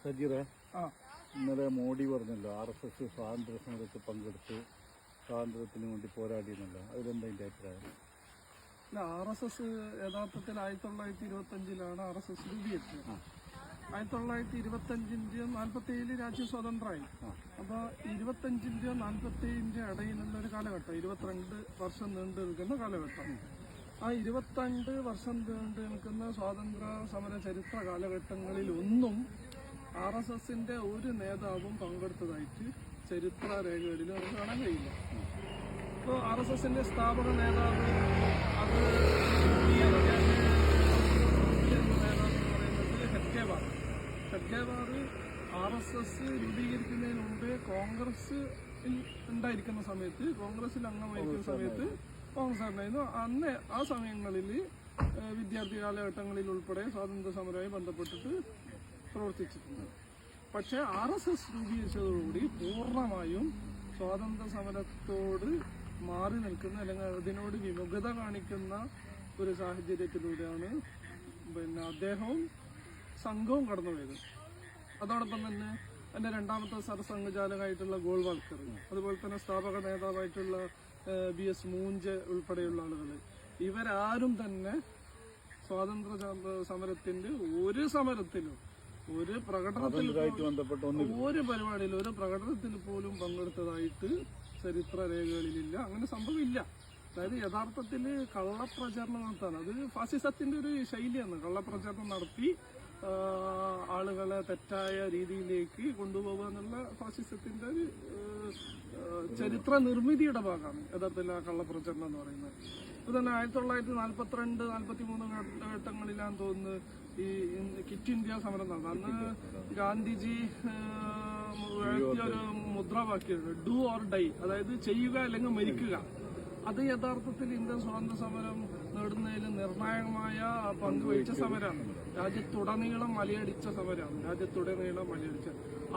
സജീറെ, ഇന്നലെ മോഡി പറഞ്ഞല്ലോ RSS സ്വാതന്ത്ര്യ സമരത്തിൽ പങ്കെടുത്ത് സ്വാതന്ത്ര്യത്തിന് വേണ്ടി പോരാടി എന്നല്ല, അതിലെന്താ അതിൻ്റെ അഭിപ്രായം? RSS യഥാർത്ഥത്തിൽ 1925 RSS രൂപീകരിച്ചത്. 1925 47 രാജ്യം സ്വതന്ത്രമായി. അപ്പോൾ 25 47 ഇടയിലുള്ള ഒരു കാലഘട്ടം, 22 വർഷം നീണ്ടു നിൽക്കുന്ന കാലഘട്ടം. ആ 22 വർഷം നീണ്ടു നിൽക്കുന്ന സ്വാതന്ത്ര്യ സമര ചരിത്ര കാലഘട്ടങ്ങളിൽ ഒന്നും RSSന്റെ ഒരു നേതാവും പങ്കെടുത്തതായിട്ട് ചരിത്ര രേഖകളിൽ നമുക്ക് കാണാൻ കഴിയില്ല. ഇപ്പോൾ RSSന്റെ സ്ഥാപക നേതാവ് അത് നേതാവ് എന്ന് പറയുന്നത് ഹെഡ്ഗേവാർ RSS രൂപീകരിക്കുന്നതിന് മുമ്പേ കോൺഗ്രസിൽ ഉണ്ടായിരിക്കുന്ന സമയത്ത്, കോൺഗ്രസിൽ അംഗമായിരിക്കുന്ന സമയത്ത് കോൺഗ്രസ് ആയിരുന്നു. അന്ന് ആ സമയങ്ങളിൽ വിദ്യാർത്ഥി കാലഘട്ടങ്ങളിൽ ഉൾപ്പെടെ സ്വാതന്ത്ര്യ സമരവുമായി ബന്ധപ്പെട്ടിട്ട് പ്രവർത്തിച്ചിട്ടുണ്ട്. പക്ഷേ RSS രൂപീകരിച്ചതോടുകൂടി പൂർണ്ണമായും സ്വാതന്ത്ര്യ സമരത്തോട് മാറി നിൽക്കുന്ന, അല്ലെങ്കിൽ അതിനോട് വിമുഖത കാണിക്കുന്ന ഒരു സാഹചര്യത്തിലൂടെയാണ് അദ്ദേഹവും സംഘവും കടന്നുപോയത്. അതോടൊപ്പം തന്നെ എൻ്റെ രണ്ടാമത്തെ സർസംഘചാലകമായിട്ടുള്ള ഗോൾവാൾക്കർ, അതുപോലെ തന്നെ സ്ഥാപക നേതാവായിട്ടുള്ള BS മൂഞ്ച് ഉൾപ്പെടെയുള്ള ആളുകൾ, ഇവരാരും തന്നെ സ്വാതന്ത്ര്യ സമരത്തിന്റെ ഒരു സമരത്തിലും ഒരു പ്രകടനത്തിൽ ഒരു പരിപാടിയിൽ ഒരു പ്രകടനത്തിൽ പോലും പങ്കെടുത്തതായിട്ട് ചരിത്ര രേഖകളിലില്ല. അങ്ങനെ സംഭവമില്ല. അതായത് യഥാർത്ഥത്തിൽ കള്ളപ്രചരണം നടത്താണ്. അത് ഫാസിസത്തിന്റെ ഒരു ശൈലിയാണ്. കള്ളപ്രചരണം നടത്തി ആളുകളെ തെറ്റായ രീതിയിലേക്ക് കൊണ്ടുപോകുക എന്നുള്ള ഫാസിസത്തിന്റെ ഒരു ചരിത്ര നിർമ്മിതിയുടെ ഭാഗമാണ് യഥാർത്ഥത്തിൽ ആ കള്ളപ്രചരണം എന്ന് പറയുന്നത്. ഇപ്പൊ തന്നെ 1942, 43 കാലഘട്ടങ്ങളിലാന്ന് തോന്നുന്നു ഈ ക്വിറ്റ് ഇന്ത്യ സമരം നടന്നത്. അന്ന് ഗാന്ധിജി ഒരു മുദ്രാവാക്യമുണ്ട്, ഡു ഓർ ഡൈ, അതായത് ചെയ്യുക അല്ലെങ്കിൽ മരിക്കുക. അത് യഥാർത്ഥത്തിൽ ഇന്ത്യൻ സ്വാതന്ത്ര്യ സമരം നേടുന്നതിൽ നിർണായകമായ പങ്ക് വഹിച്ച സമരമാണ്. രാജ്യത്തുടനീളം മലയടിച്ച സമരമാണ്.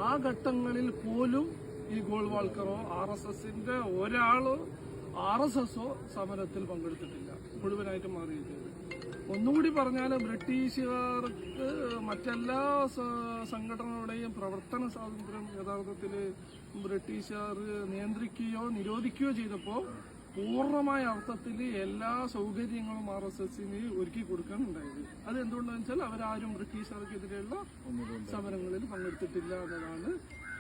ആ ഘട്ടങ്ങളിൽ പോലും ഈ ഗോൾവാൾക്കറോ RSSന്റെ ഒരാളോ RSSോ സമരത്തിൽ പങ്കെടുത്തിട്ടില്ല. മുഴുവനായിട്ട് മാറിയിട്ടുണ്ട്. ഒന്നുകൂടി പറഞ്ഞാൽ ബ്രിട്ടീഷുകാർക്ക് മറ്റെല്ലാ സംഘടനകളുടെയും പ്രവർത്തന സ്വാതന്ത്ര്യം യഥാർത്ഥത്തിൽ ബ്രിട്ടീഷുകാർ നിയന്ത്രിക്കുകയോ നിരോധിക്കുകയോ ചെയ്തപ്പോൾ പൂർണ്ണമായ അർത്ഥത്തിൽ എല്ലാ സൗകര്യങ്ങളും RSSന് ഒരുക്കി കൊടുക്കാനുണ്ടായത്. അത് എന്തുകൊണ്ടെന്ന് വെച്ചാൽ അവരാരും ബ്രിട്ടീഷുകാർക്കെതിരെയുള്ള സമരങ്ങളിൽ പങ്കെടുത്തിട്ടില്ല എന്നതാണ്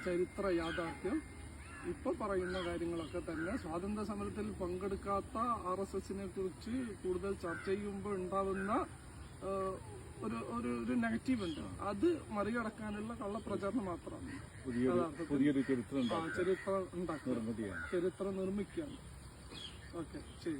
ചരിത്ര യാഥാർത്ഥ്യം. ഇപ്പൊ പറയുന്ന കാര്യങ്ങളൊക്കെ തന്നെ സ്വാതന്ത്ര്യ സമരത്തിൽ പങ്കെടുക്കാത്ത RSSനെ കുറിച്ച് കൂടുതൽ ചർച്ച ചെയ്യുമ്പോൾ ഉണ്ടാവുന്ന ഒരു നെഗറ്റീവ് ഉണ്ട്. അത് മറികടക്കാനുള്ള കള്ളപ്രചാരണം മാത്രമാണ്. ചരിത്രം നിർമ്മിക്കുകയാണ്. ഓക്കെ, ശരി.